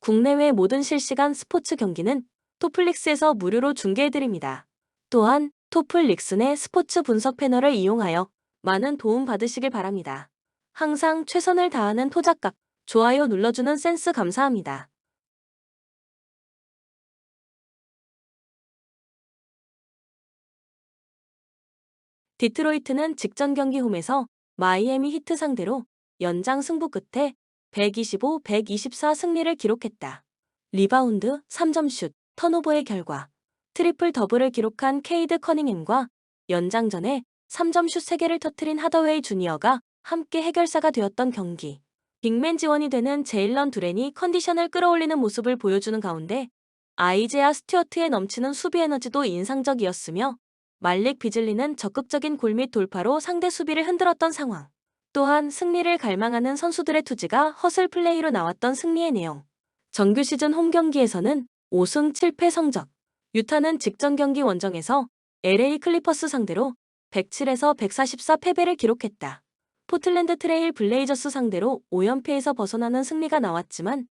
국내외 모든 실시간 스포츠 경기는 토플릭스에서 무료로 중계해드립니다. 또한 토플릭스 내 스포츠 분석 패널을 이용하여 많은 도움 받으시길 바랍니다. 항상 최선을 다하는 토작각, 좋아요 눌러주는 센스 감사합니다. 디트로이트는 직전 경기 홈에서 마이애미 히트 상대로 연장 승부 끝에 125-124 승리를 기록했다. 리바운드, 3점슛, 턴오버의 결과 트리플 더블을 기록한 케이드 커닝햄과 연장전에 3점슛 3개를 터트린 하더웨이 주니어가 함께 해결사가 되었던 경기. 빅맨 지원이 되는 제일런 두렌이 컨디션을 끌어올리는 모습을 보여주는 가운데 아이제아 스튜어트의 넘치는 수비 에너지도 인상적이었으며 말릭 비즐리는 적극적인 골 및 돌파로 상대 수비를 흔들었던 상황. 또한 승리를 갈망하는 선수들의 투지가 허슬 플레이로 나왔던 승리의 내용. 정규 시즌 홈 경기에서는 5승 7패 성적. 유타는 직전 경기 원정에서 LA 클리퍼스 상대로 107에서 144 패배를 기록했다. 포틀랜드 트레일 블레이저스 상대로 5연패에서 벗어나는 승리가 나왔지만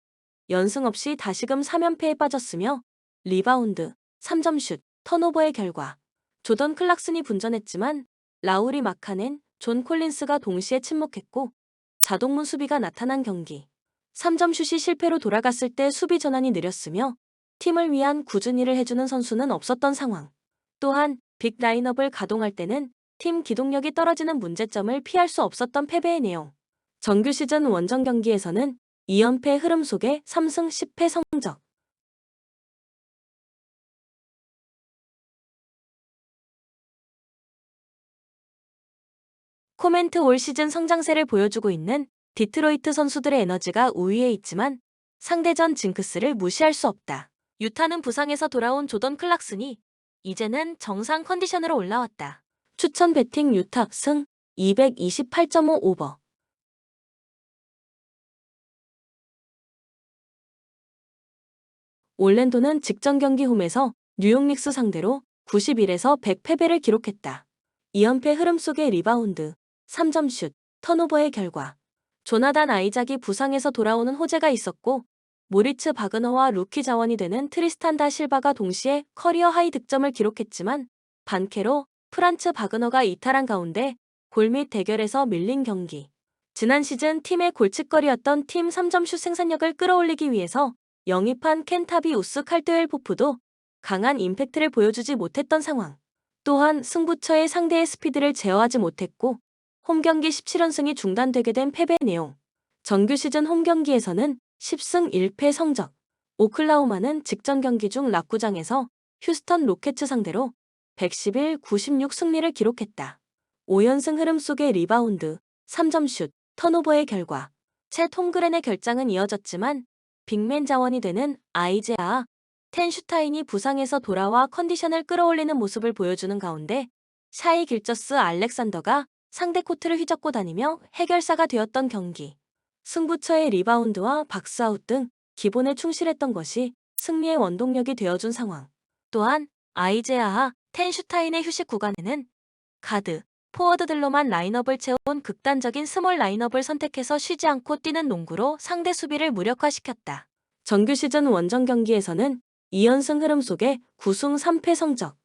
연승 없이 다시금 3연패에 빠졌으며 리바운드, 3점슛, 턴오버의 결과 조던 클락슨이 분전했지만 라우리 마카넨, 존 콜린스가 동시에 침묵했고 자동문 수비가 나타난 경기. 3점슛이 실패로 돌아갔을 때 수비 전환이 느렸으며 팀을 위한 꾸준히 일을 해주는 선수는 없었던 상황. 또한 빅 라인업을 가동할 때는 팀 기동력이 떨어지는 문제점을 피할 수 없었던 패배의 내용. 정규 시즌 원정 경기에서는 2연패 흐름 속에 3승 10패 성적. 코멘트 올 시즌 성장세를 보여주고 있는 디트로이트 선수들의 에너지가 우위에 있지만 상대전 징크스를 무시할 수 없다. 유타는 부상에서 돌아온 조던 클락슨이 이제는 정상 컨디션으로 올라왔다. 추천 배팅 유타 승 228.5 오버. 올랜도는 직전 경기 홈에서 뉴욕 닉스 상대로 91에서 100 패배를 기록했다. 2연패 흐름 속의 리바운드, 3점슛, 턴오버의 결과 조나단 아이작이 부상에서 돌아오는 호재가 있었고 모리츠 바그너와 루키 자원이 되는 트리스탄 다 실바가 동시에 커리어 하이 득점을 기록했지만 반캐로 프란츠 바그너가 이탈한 가운데 골밑 대결에서 밀린 경기. 지난 시즌 팀의 골칫거리였던 팀 3점슛 생산력을 끌어올리기 위해서 영입한 켄타비우스 칼드웰 포프도 강한 임팩트를 보여주지 못했던 상황. 또한 승부처의 상대의 스피드를 제어하지 못했고 홈경기 17연승이 중단되게 된 패배 내용. 정규 시즌 홈경기에서는 10승 1패 성적. 오클라호마는 직전 경기 중 락구장에서 휴스턴 로켓츠 상대로 111-96 승리를 기록했다. 5연승 흐름 속의 리바운드, 3점슛, 턴오버의 결과 챗 홈그렌의 결장은 이어졌지만 빅맨 자원이 되는 아이제아 텐슈타인이 부상에서 돌아와 컨디션을 끌어올리는 모습을 보여주는 가운데 샤이 길저스 알렉산더가 상대 코트를 휘젓고 다니며 해결사가 되었던 경기. 승부처의 리바운드와 박스아웃 등 기본에 충실했던 것이 승리의 원동력이 되어준 상황. 또한 아이제아와 텐슈타인의 휴식 구간에는 가드, 포워드들로만 라인업을 채운 극단적인 스몰 라인업을 선택해서 쉬지 않고 뛰는 농구로 상대 수비를 무력화시켰다. 정규 시즌 원정 경기에서는 2연승 흐름 속에 9승 3패 성적.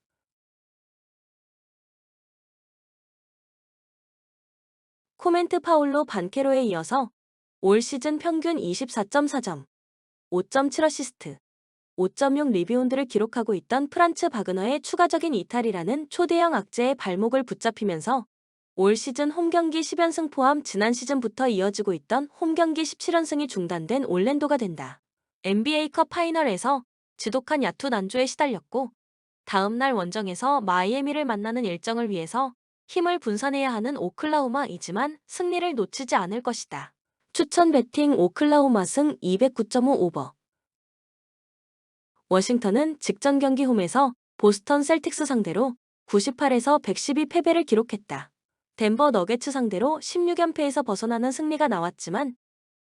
코멘트 파울로 반케로에 이어서 올 시즌 평균 24.4점, 5.7어시스트, 5.6 리바운드를 기록하고 있던 프란츠 바그너의 추가적인 이탈이라는 초대형 악재의 발목을 붙잡히면서 올 시즌 홈경기 10연승 포함 지난 시즌부터 이어지고 있던 홈경기 17연승이 중단된 올랜도가 된다. NBA컵 파이널에서 지독한 야투 난조에 시달렸고 다음날 원정에서 마이애미를 만나는 일정을 위해서 힘을 분산해야 하는 오클라호마이지만 승리를 놓치지 않을 것이다. 추천 배팅 오클라호마 승 209.5 오버. 워싱턴은 직전 경기 홈에서 보스턴 셀틱스 상대로 98에서 112 패배를 기록했다. 덴버 너게츠 상대로 16연패에서 벗어나는 승리가 나왔지만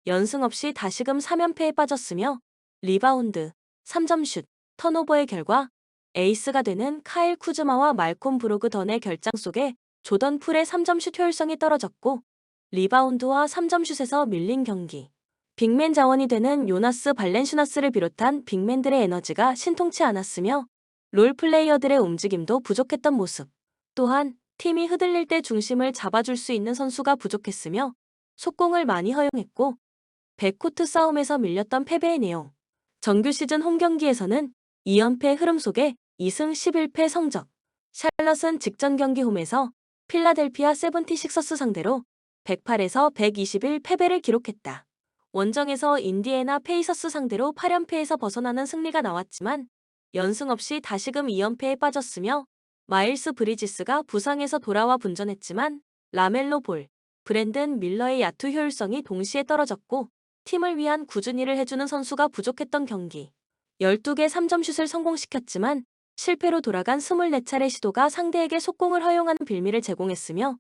연승 없이 다시금 3연패에 빠졌으며 리바운드, 3점슛, 턴오버의 결과 에이스가 되는 카일 쿠즈마와 말콤 브로그던의 결장 속에 조던 풀의 3점슛 효율성이 떨어졌고 리바운드와 3점슛에서 밀린 경기. 빅맨 자원이 되는 요나스 발렌슈나스를 비롯한 빅맨들의 에너지가 신통치 않았으며 롤 플레이어들의 움직임도 부족했던 모습. 또한 팀이 흔들릴 때 중심을 잡아줄 수 있는 선수가 부족했으며 속공을 많이 허용했고 백코트 싸움에서 밀렸던 패배의 내용. 정규 시즌 홈경기에서는 2연패 흐름 속에 2승 11패 성적. 샬럿은 직전 경기 홈에서 필라델피아 세븐티식서스 상대로 108에서 121 패배를 기록했다. 원정에서 인디애나 페이서스 상대로 8연패에서 벗어나는 승리가 나왔지만 연승 없이 다시금 2연패에 빠졌으며 마일스 브리지스가 부상에서 돌아와 분전했지만 라멜로 볼, 브랜든 밀러의 야투 효율성이 동시에 떨어졌고 팀을 위한 꾸준히를 해주는 선수가 부족했던 경기. 12개 3점 슛을 성공시켰지만 실패로 돌아간 24차례 시도가 상대에게 속공을 허용하는 빌미를 제공했으며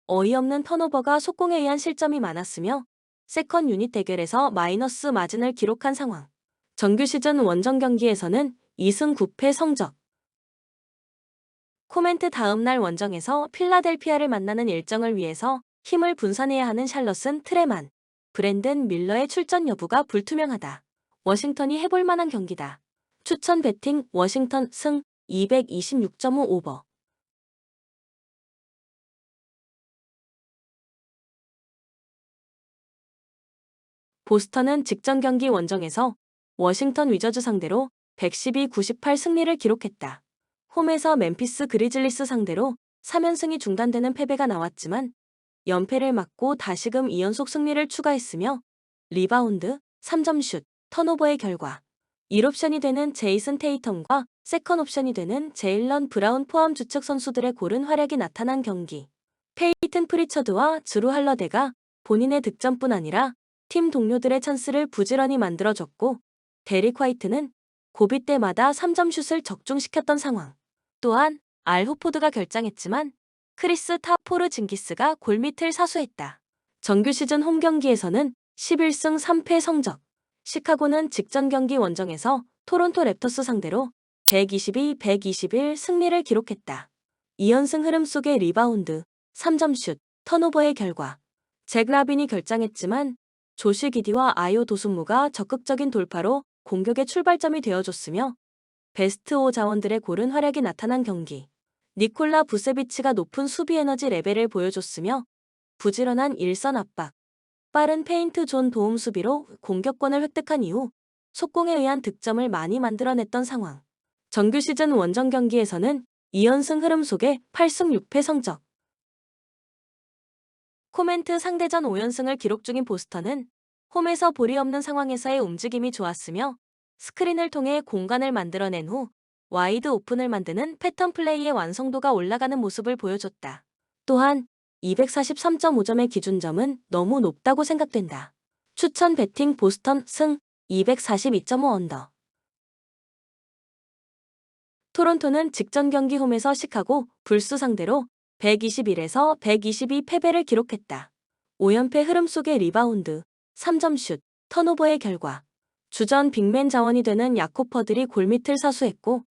어이없는 턴오버가 속공에 의한 실점이 많았으며 세컨 유닛 대결에서 마이너스 마진을 기록한 상황. 정규 시즌 원정 경기에서는 2승 9패 성적. 코멘트 다음날 원정에서 필라델피아를 만나는 일정을 위해서 힘을 분산해야 하는 샬럿은 트레만, 브랜든 밀러의 출전 여부가 불투명하다. 워싱턴이 해볼 만한 경기다. 추천 배팅 워싱턴 승 226.5 오버. 보스턴은 직전 경기 원정에서 워싱턴 위저즈 상대로 112-98 승리를 기록했다. 홈에서 멤피스 그리즐리스 상대로 3연승이 중단되는 패배가 나왔지만 연패를 막고 다시금 2연속 승리를 추가했으며 리바운드, 3점슛, 턴오버의 결과 1옵션이 되는 제이슨 테이텀과 세컨 옵션이 되는 제일런 브라운 포함 주축 선수들의 고른 활약이 나타난 경기. 페이튼 프리처드와 주루 할러데가 본인의 득점뿐 아니라 팀 동료들의 찬스를 부지런히 만들어줬고 데릭 화이트는 고비 때마다 3점 슛을 적중시켰던 상황. 또한 알 호포드가 결장했지만 크리스 타포르 징기스가 골밑을 사수했다. 정규 시즌 홈 경기에서는 11승 3패 성적. 시카고는 직전 경기 원정에서 토론토 랩터스 상대로 122-121 승리를 기록했다. 2연승 흐름 속의 리바운드, 3점슛, 턴오버의 결과 잭 라빈이 결장했지만 조시 기디와 아요 도순무가 적극적인 돌파로 공격의 출발점이 되어줬으며 베스트 5 자원들의 고른 활약이 나타난 경기. 니콜라 부세비치가 높은 수비 에너지 레벨을 보여줬으며 부지런한 일선 압박, 빠른 페인트 존 도움 수비로 공격권을 획득한 이후 속공에 의한 득점을 많이 만들어냈던 상황. 정규 시즌 원정 경기에서는 2연승 흐름 속에 8승 6패 성적. 코멘트 상대전 5연승을 기록 중인 보스턴은 홈에서 볼이 없는 상황에서의 움직임이 좋았으며 스크린을 통해 공간을 만들어낸 후 와이드 오픈을 만드는 패턴 플레이의 완성도가 올라가는 모습을 보여줬다. 또한 243.5점의 기준점은 너무 높다고 생각된다. 추천 배팅 보스턴 승 242.5 언더. 토론토는 직전 경기 홈에서 시카고 불스 상대로 121에서 122 패배를 기록했다. 5연패 흐름 속의 리바운드, 3점슛, 턴오버의 결과 주전 빅맨 자원이 되는 야코퍼들이 골밑을 사수했고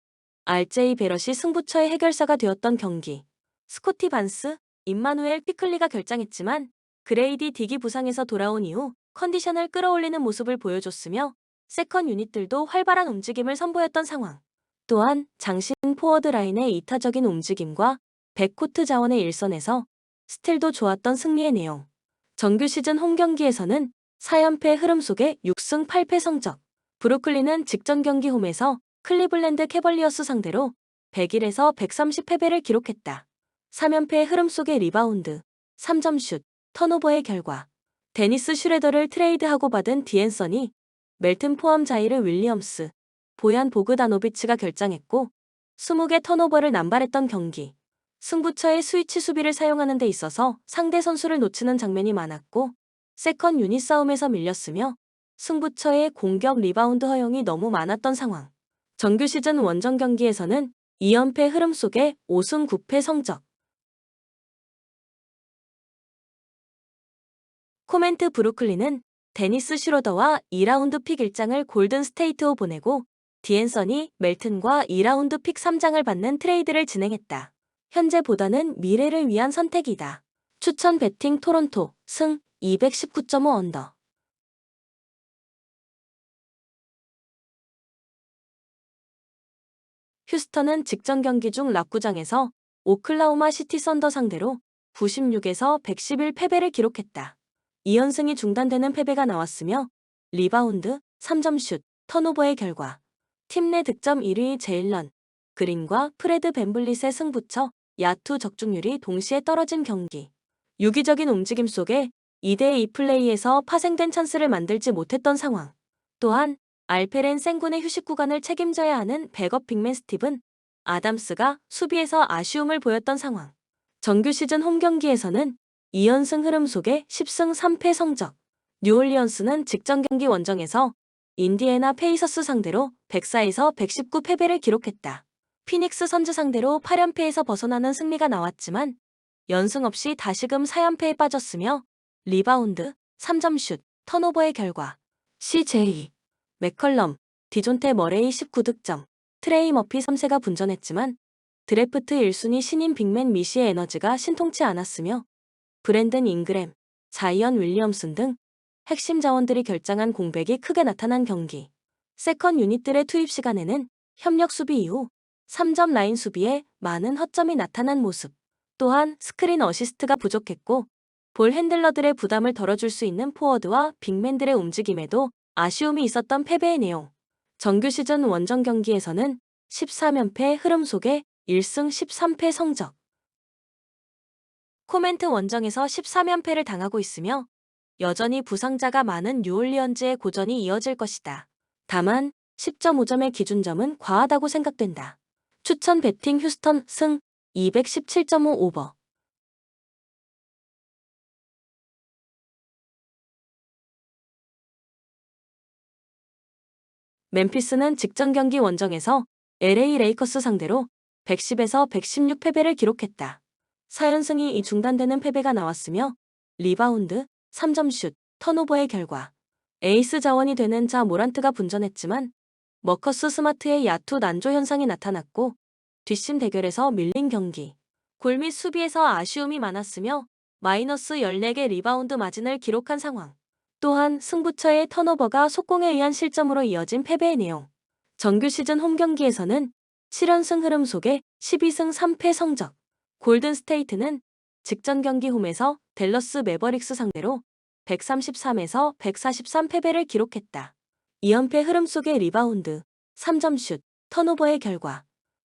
RJ 베럿이 승부처의 해결사가 되었던 경기. 스코티 반스, 임마누엘 피클리가 결장했지만 그레이디 딕이 부상에서 돌아온 이후 컨디션을 끌어올리는 모습을 보여줬으며 세컨 유닛들도 활발한 움직임을 선보였던 상황. 또한 장신 포워드 라인의 이타적인 움직임과 백코트 자원의 일선에서 스틸도 좋았던 승리의 내용. 정규 시즌 홈 경기에서는 4연패 흐름 속에 6승 8패 성적. 브루클린은 직전 경기 홈에서 클리블랜드 캐벌리어스 상대로 101에서 130 패배를 기록했다. 3연패 흐름 속의 리바운드, 3점슛, 턴오버의 결과 데니스 슈레더를 트레이드하고 받은 디앤서니, 멜튼 포함 자이르 윌리엄스, 보얀 보그다노비치가 결장했고 20개 턴오버를 남발했던 경기. 승부처의 스위치 수비를 사용하는 데 있어서 상대 선수를 놓치는 장면이 많았고 세컨 유닛 싸움에서 밀렸으며 승부처의 공격 리바운드 허용이 너무 많았던 상황. 정규 시즌 원정 경기에서는 2연패 흐름 속에 5승 9패 성적. 코멘트 브루클린은 데니스 슈로더와 2라운드 픽 1장을 골든 스테이트로 보내고 디앤서니, 멜튼과 2라운드 픽 3장을 받는 트레이드를 진행했다. 현재보다는 미래를 위한 선택이다. 추천 배팅 토론토 승 219.5 언더. 휴스턴은 직전 경기 중 락구장에서 오클라호마 시티 선더 상대로 96에서 111 패배를 기록했다. 2연승이 중단되는 패배가 나왔으며 리바운드, 3점슛, 턴오버의 결과 팀 내 득점 1위 제일런 그린과 프레드 밴블릿의 승부처 야투 적중률이 동시에 떨어진 경기. 유기적인 움직임 속에 2대2 플레이에서 파생된 찬스를 만들지 못했던 상황. 또한 알페렌 생군의 휴식 구간을 책임져야 하는 백업 빅맨 스티븐 아담스가 수비에서 아쉬움을 보였던 상황. 정규 시즌 홈 경기에서는 2연승 흐름 속에 10승 3패 성적. 뉴올리언스는 직전 경기 원정에서 인디애나 페이서스 상대로 104에서 119 패배를 기록했다. 피닉스 선즈 상대로 8연패에서 벗어나는 승리가 나왔지만 연승 없이 다시금 4연패에 빠졌으며 리바운드, 3점슛, 턴오버의 결과 CJ, 맥컬럼, 디존테 머레이 19득점, 트레이 머피 3세가 분전했지만 드래프트 1순위 신인 빅맨 미시의 에너지가 신통치 않았으며 브랜든 잉그램, 자이언 윌리엄슨 등 핵심 자원들이 결장한 공백이 크게 나타난 경기. 세컨 유닛들의 투입 시간에는 협력 수비 이후 3점 라인 수비에 많은 허점이 나타난 모습. 또한 스크린 어시스트가 부족했고 볼 핸들러들의 부담을 덜어줄 수 있는 포워드와 빅맨들의 움직임에도 아쉬움이 있었던 패배의 내용. 정규 시즌 원정 경기에서는 13연패 흐름 속에 1승 13패 성적. 코멘트 원정에서 13연패를 당하고 있으며 여전히 부상자가 많은 뉴올리언즈의 고전이 이어질 것이다. 다만 10.5점의 기준점은 과하다고 생각된다. 추천 배팅 휴스턴 승 217.5 오버. 멤피스는 직전 경기 원정에서 LA 레이커스 상대로 110에서 116 패배를 기록했다. 4연승이 이 중단되는 패배가 나왔으며 리바운드, 3점슛, 턴오버의 결과 에이스 자원이 되는 자 모란트가 분전했지만 머커스 스마트의 야투 난조 현상이 나타났고 뒷심 대결에서 밀린 경기. 골 및 수비에서 아쉬움이 많았으며 마이너스 14개 리바운드 마진을 기록한 상황. 또한 승부처의 턴오버가 속공에 의한 실점으로 이어진 패배의 내용. 정규 시즌 홈 경기에서는 7연승 흐름 속에 12승 3패 성적. 골든 스테이트는 직전 경기 홈에서 댈러스 매버릭스 상대로 133에서 143 패배를 기록했다. 2연패 흐름 속의 리바운드, 3점슛, 턴오버의 결과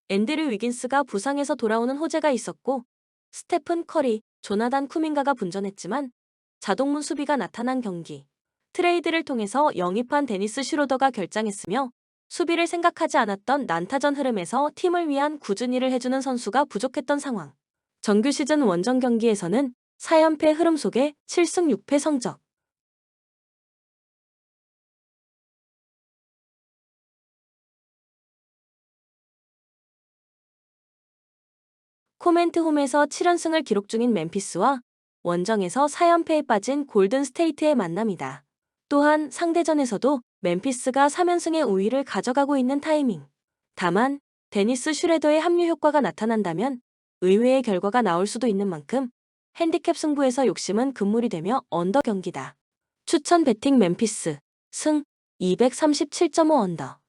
앤드류 위긴스가 부상에서 돌아오는 호재가 있었고 스테픈 커리, 조나단 쿠민가가 분전했지만 자동문 수비가 나타난 경기. 트레이드를 통해서 영입한 데니스 슈로더가 결장했으며 수비를 생각하지 않았던 난타전 흐름에서 팀을 위한 꾸준히 일을 해주는 선수가 부족했던 상황. 정규 시즌 원정 경기에서는 4연패 흐름 속에 7승 6패 성적. 코멘트 홈에서 7연승을 기록 중인 멤피스와 원정에서 4연패에 빠진 골든 스테이트의 만남이다. 또한 상대전에서도 멤피스가 3연승의 우위를 가져가고 있는 타이밍. 다만 데니스 슈레더의 합류 효과가 나타난다면 의외의 결과가 나올 수도 있는 만큼 핸디캡 승부에서 욕심은 금물이 되며 언더 경기다. 추천 배팅 멤피스 승 237.5 언더.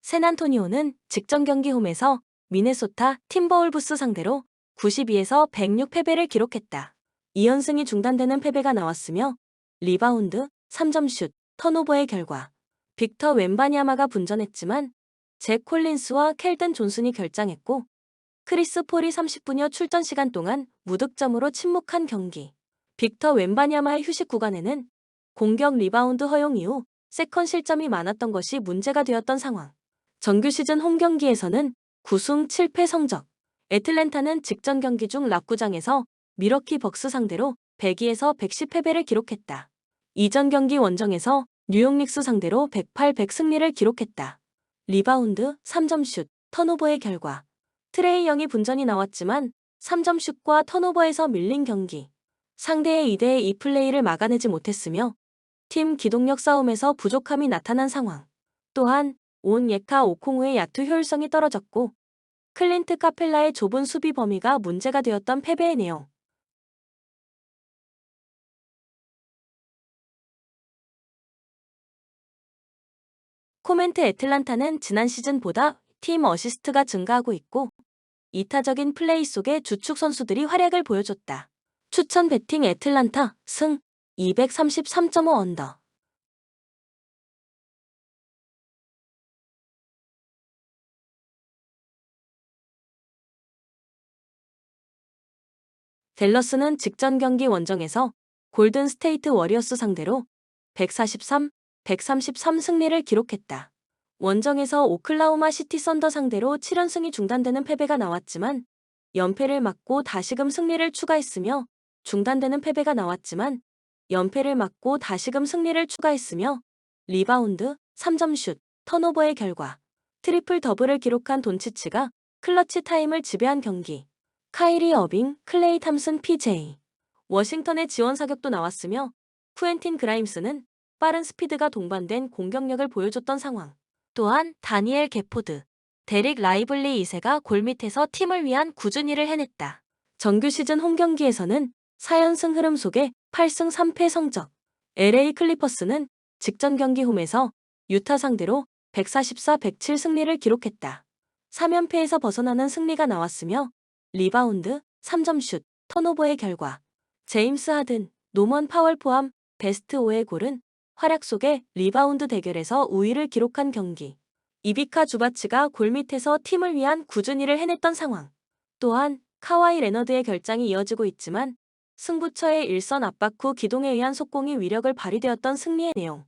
샌안토니오는 직전 경기 홈에서 미네소타 팀버울브스 상대로 92에서 106 패배를 기록했다. 2연승이 중단되는 패배가 나왔으며 리바운드, 3점슛, 턴오버의 결과 빅터 웬바냐마가 분전했지만 잭 콜린스와 켈든 존슨이 결장했고 크리스 폴이 30분여 출전 시간 동안 무득점으로 침묵한 경기. 빅터 웬바냐마의 휴식 구간에는 공격 리바운드 허용 이후 세컨 실점이 많았던 것이 문제가 되었던 상황. 정규 시즌 홈 경기에서는 9승 7패 성적. 애틀랜타는 직전 경기 중 락구장에서 미러키 벅스 상대로 102에서 110 패배를 기록했다. 이전 경기 원정에서 뉴욕 닉스 상대로 108, 100 승리를 기록했다. 리바운드, 3점슛, 턴오버의 결과 트레이 영이 분전이 나왔지만 3점슛과 턴오버에서 밀린 경기. 상대의 2대2 플레이를 막아내지 못했으며 팀 기동력 싸움에서 부족함이 나타난 상황. 또한 온 예카 오콩우의 야투 효율성이 떨어졌고 클린트 카펠라의 좁은 수비 범위가 문제가 되었던 패배의 내용. 코멘트 애틀란타는 지난 시즌보다 팀 어시스트가 증가하고 있고 이타적인 플레이 속에 주축 선수들이 활약을 보여줬다. 추천 배팅 애틀란타 승 233.5 언더. 댈러스는 직전 경기 원정에서 골든 스테이트 워리어스 상대로 143, 133 승리를 기록했다. 원정에서 오클라호마 시티 썬더 상대로 7연승이 중단되는 패배가 나왔지만 연패를 막고 다시금 승리를 추가했으며 리바운드, 3점슛, 턴오버의 결과 트리플 더블을 기록한 돈치치가 클러치 타임을 지배한 경기. 카이리 어빙, 클레이 탐슨 PJ. 워싱턴의 지원 사격도 나왔으며 쿠엔틴 그라임스는 빠른 스피드가 동반된 공격력을 보여줬던 상황. 또한 다니엘 게포드, 데릭 라이블리 2세가 골밑에서 팀을 위한 꾸준히 일을 해냈다. 정규 시즌 홈경기에서는 4연승 흐름 속에 8승 3패 성적. LA 클리퍼스는 직전 경기 홈에서 유타 상대로 144, 107 승리를 기록했다. 3연패에서 벗어나는 승리가 나왔으며 리바운드, 3점슛, 턴오버의 결과 제임스 하든, 노먼 파월 포함 베스트 5에 고른 활약 속에 리바운드 대결에서 우위를 기록한 경기. 이비카 주바치가 골밑에서 팀을 위한 꾸준히 일을 해냈던 상황. 또한 카와이 레너드의 결장이 이어지고 있지만 승부처의 일선 압박 후 기동에 의한 속공이 위력을 발휘되었던 승리의 내용.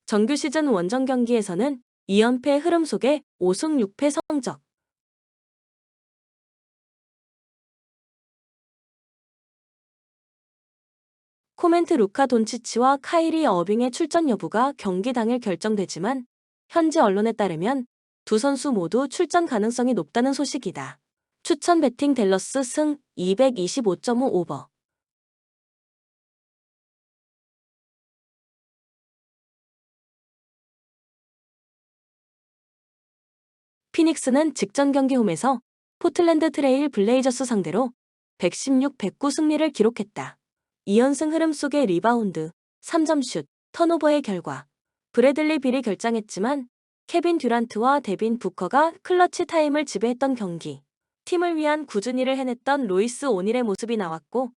정규 시즌 원정 경기에서는 2연패의 흐름 속에 5승 6패 성적. 코멘트 루카 돈치치와 카이리 어빙의 출전 여부가 경기 당일 결정되지만 현지 언론에 따르면 두 선수 모두 출전 가능성이 높다는 소식이다. 추천 배팅 댈러스 승 225.5 오버. 피닉스는 직전 경기 홈에서 포틀랜드 트레일 블레이저스 상대로 116, 109 승리를 기록했다. 2연승 흐름 속의 리바운드, 3점슛, 턴오버의 결과 브래들리 빌이 결장했지만 케빈 듀란트와 데빈 부커가 클러치 타임을 지배했던 경기. 팀을 위한 꾸준히 일을 해냈던 로이스 오닐의 모습이 나왔고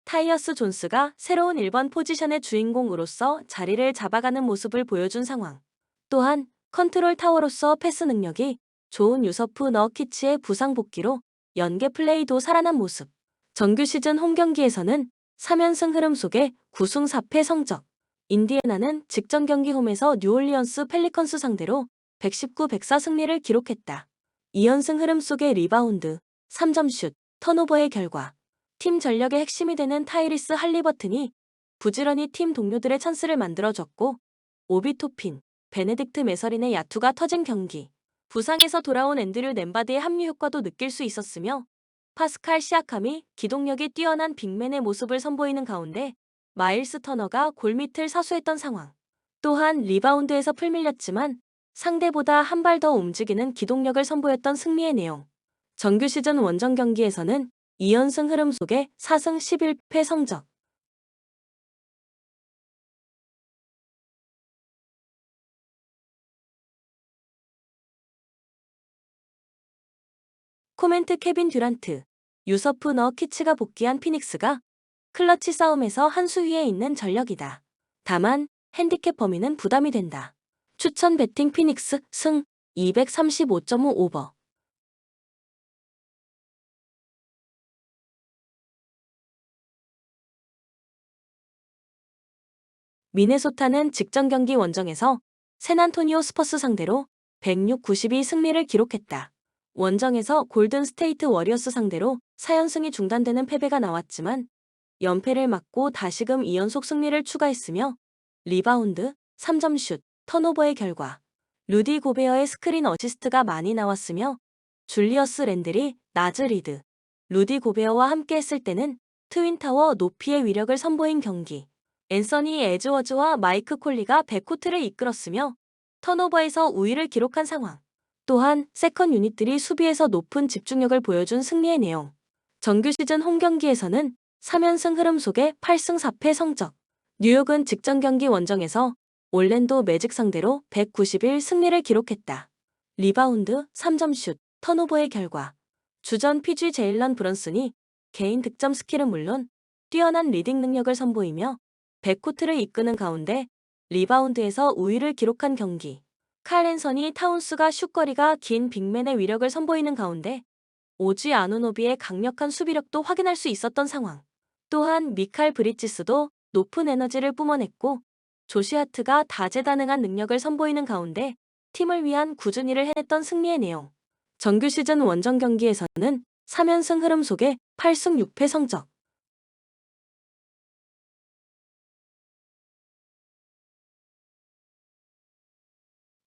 타이어스 존스가 새로운 1번 포지션의 주인공으로서 자리를 잡아가는 모습을 보여준 상황. 또한 컨트롤 타워로서 패스 능력이 좋은 유서프 너키치의 부상 복귀로 연계 플레이도 살아난 모습. 정규 시즌 홈 경기에서는 3연승 흐름 속에 9승 4패 성적. 인디애나는 직전 경기 홈에서 뉴올리언스 펠리컨스 상대로 119, 104 승리를 기록했다. 2연승 흐름 속의 리바운드, 3점슛, 턴오버의 결과 팀 전력의 핵심이 되는 타이리스 할리버튼이 부지런히 팀 동료들의 찬스를 만들어줬고 오비 토핀, 베네딕트 메서린의 야투가 터진 경기. 부상에서 돌아온 앤드류 nem바드의 합류 효과도 느낄 수 있었으며 파스칼 시아캄이 기동력이 뛰어난 빅맨의 모습을 선보이는 가운데 마일스 터너가 골밑을 사수했던 상황. 또한 리바운드에서 풀밀렸지만 상대보다 한 발 더 움직이는 기동력을 선보였던 승리의 내용. 정규 시즌 원정 경기에서는 2연승 흐름 속에 4승 11패 성적. 코멘트 케빈 듀란트, 유서프 너키치가 복귀한 피닉스가 클러치 싸움에서 한 수 위에 있는 전력이다. 다만 핸디캡 범위는 부담이 된다. 추천 배팅 피닉스 승 235.5 오버. 미네소타는 직전 경기 원정에서 샌안토니오 스퍼스 상대로 106, 92 승리를 기록했다. 원정에서 골든 스테이트 워리어스 상대로 4연승이 중단되는 패배가 나왔지만 연패를 막고 다시금 2연속 승리를 추가했으며 리바운드, 3점슛, 턴오버의 결과 루디 고베어의 스크린 어시스트가 많이 나왔으며 줄리어스 랜들이 나즈 리드, 루디 고베어와 함께 했을 때는 트윈타워 높이의 위력을 선보인 경기. 앤서니 에즈워즈와 마이크 콜리가 백코트를 이끌었으며 턴오버에서 우위를 기록한 상황. 또한 세컨 유닛들이 수비에서 높은 집중력을 보여준 승리의 내용. 정규 시즌 홈 경기에서는 3연승 흐름 속에 8승 4패 성적. 뉴욕은 직전 경기 원정에서 올랜도 매직 상대로 191 승리를 기록했다. 리바운드, 3점 슛, 턴오버의 결과. 주전 PG 제일런 브런슨이 개인 득점 스킬은 물론 뛰어난 리딩 능력을 선보이며 백코트를 이끄는 가운데 리바운드에서 우위를 기록한 경기. 칼 앤서니 타운스가 슛거리가 긴 빅맨의 위력을 선보이는 가운데 오지 아누노비의 강력한 수비력도 확인할 수 있었던 상황. 또한 미칼 브리지스도 높은 에너지를 뿜어냈고 조시 하트가 다재다능한 능력을 선보이는 가운데 팀을 위한 꾸준히를 해냈던 승리의 내용. 정규 시즌 원정 경기에서는 3연승 흐름 속에 8승 6패 성적.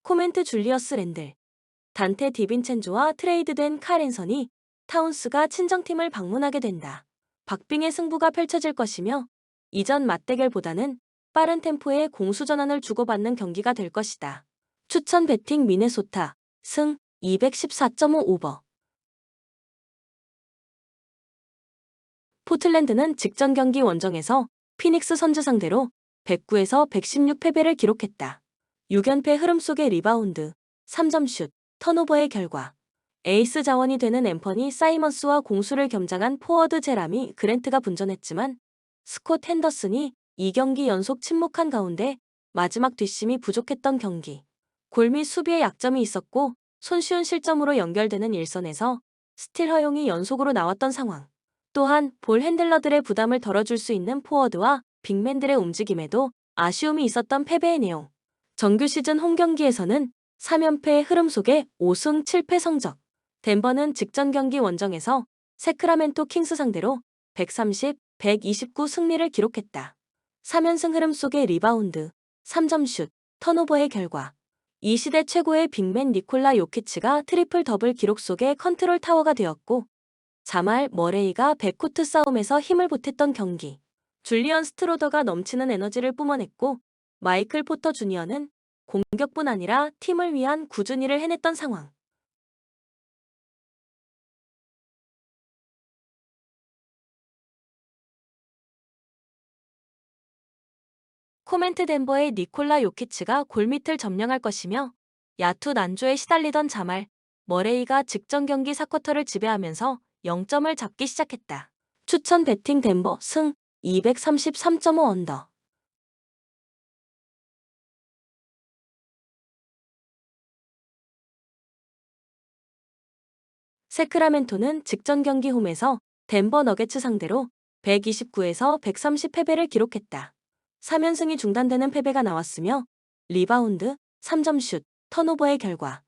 코멘트 줄리어스 랜들. 단테 디빈첸조와 트레이드된 칼 앤서니 타운스가 친정팀을 방문하게 된다. 박빙의 승부가 펼쳐질 것이며 이전 맞대결보다는 빠른 템포의 공수 전환을 주고받는 경기가 될 것이다. 추천 배팅 미네소타 승 214.5 오버. 포틀랜드는 직전 경기 원정에서 피닉스 선즈 상대로 109에서 116 패배를 기록했다. 6연패 흐름 속의 리바운드, 3점 슛, 턴오버의 결과. 에이스 자원이 되는 앰퍼니 사이먼스와 공수를 겸장한 포워드 제라미 그랜트가 분전했지만 스콧 핸더슨이 2경기 연속 침묵한 가운데 마지막 뒷심이 부족했던 경기. 골 및 수비에 약점이 있었고 손쉬운 실점으로 연결되는 일선에서 스틸 허용이 연속으로 나왔던 상황. 또한 볼 핸들러들의 부담을 덜어줄 수 있는 포워드와 빅맨들의 움직임에도 아쉬움이 있었던 패배의 내용. 정규 시즌 홈경기에서는 3연패의 흐름 속에 5승 7패 성적. 덴버는 직전 경기 원정에서 세크라멘토 킹스 상대로 130, 129 승리를 기록했다. 3연승 흐름 속의 리바운드, 3점 슛, 턴오버의 결과. 이 시대 최고의 빅맨 니콜라 요키치가 트리플 더블 기록 속의 컨트롤 타워가 되었고 자말 머레이가 백코트 싸움에서 힘을 보탰던 경기. 줄리언 스트로더가 넘치는 에너지를 뿜어냈고 마이클 포터 주니어는 공격뿐 아니라 팀을 위한 꾸준히를 해냈던 상황. 코멘트 덴버의 니콜라 요키치가 골밑을 점령할 것이며 야투 난조에 시달리던 자말 머레이가 직전 경기 4쿼터를 지배하면서 0점을 잡기 시작했다. 추천 배팅 덴버 승 233.5 언더. 세크라멘토는 직전 경기 홈에서 덴버 너게츠 상대로 129에서 130 패배를 기록했다. 3연승이 중단되는 패배가 나왔으며 리바운드, 3점 슛, 턴오버의 결과.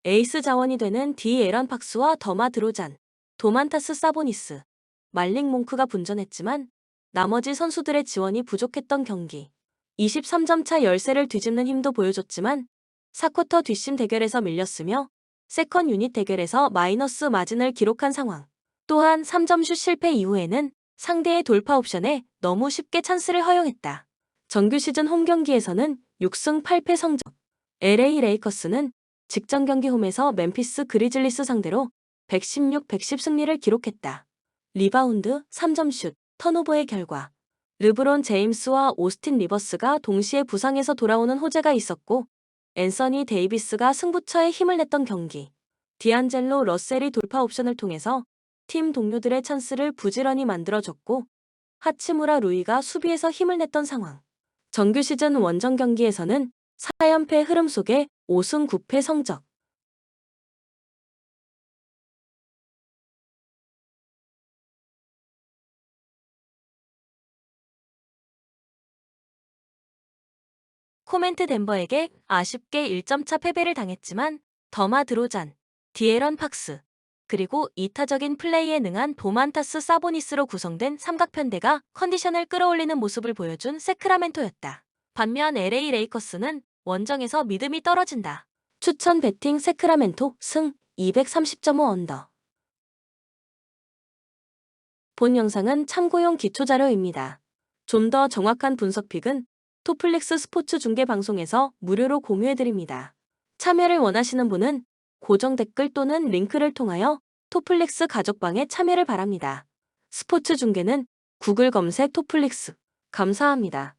에이스 자원이 되는 디 에런 팍스와 더마 드로잔, 도만타스 사보니스, 말릭 몽크가 분전했지만 나머지 선수들의 지원이 부족했던 경기. 23점 차 열세를 뒤집는 힘도 보여줬지만 4쿼터 뒷심 대결에서 밀렸으며 세컨 유닛 대결에서 마이너스 마진을 기록한 상황. 또한 3점 슛 실패 이후에는 상대의 돌파 옵션에 너무 쉽게 찬스를 허용했다. 정규 시즌 홈 경기에서는 6승 8패 성적. LA 레이커스는 직전 경기 홈에서 멤피스 그리즐리스 상대로 116, 110 승리를 기록했다. 리바운드, 3점 슛, 턴오버의 결과. 르브론 제임스와 오스틴 리버스가 동시에 부상에서 돌아오는 호재가 있었고 앤서니 데이비스가 승부처에 힘을 냈던 경기. 디안젤로 러셀이 돌파 옵션을 통해서 팀 동료들의 찬스를 부지런히 만들어줬고 하치무라 루이가 수비에서 힘을 냈던 상황. 정규 시즌 원정 경기에서는 4연패 흐름 속에 5승 9패 성적. 코멘트 덴버에게 아쉽게 1점차 패배를 당했지만 더마 드로잔, 디에런 팍스, 그리고 이타적인 플레이에 능한 도만타스 사보니스로 구성된 삼각편대가 컨디션을 끌어올리는 모습을 보여준 세크라멘토였다. 반면 LA 레이커스는 원정에서 믿음이 떨어진다. 추천 배팅 세크라멘토 승 230.5 언더. 본 영상은 참고용 기초자료입니다. 좀 더 정확한 분석픽은 토플릭스 스포츠 중계 방송에서 무료로 공유해드립니다. 참여를 원하시는 분은 고정 댓글 또는 링크를 통하여 토플릭스 가족방에 참여를 바랍니다. 스포츠 중계는 구글 검색 토플릭스. 감사합니다.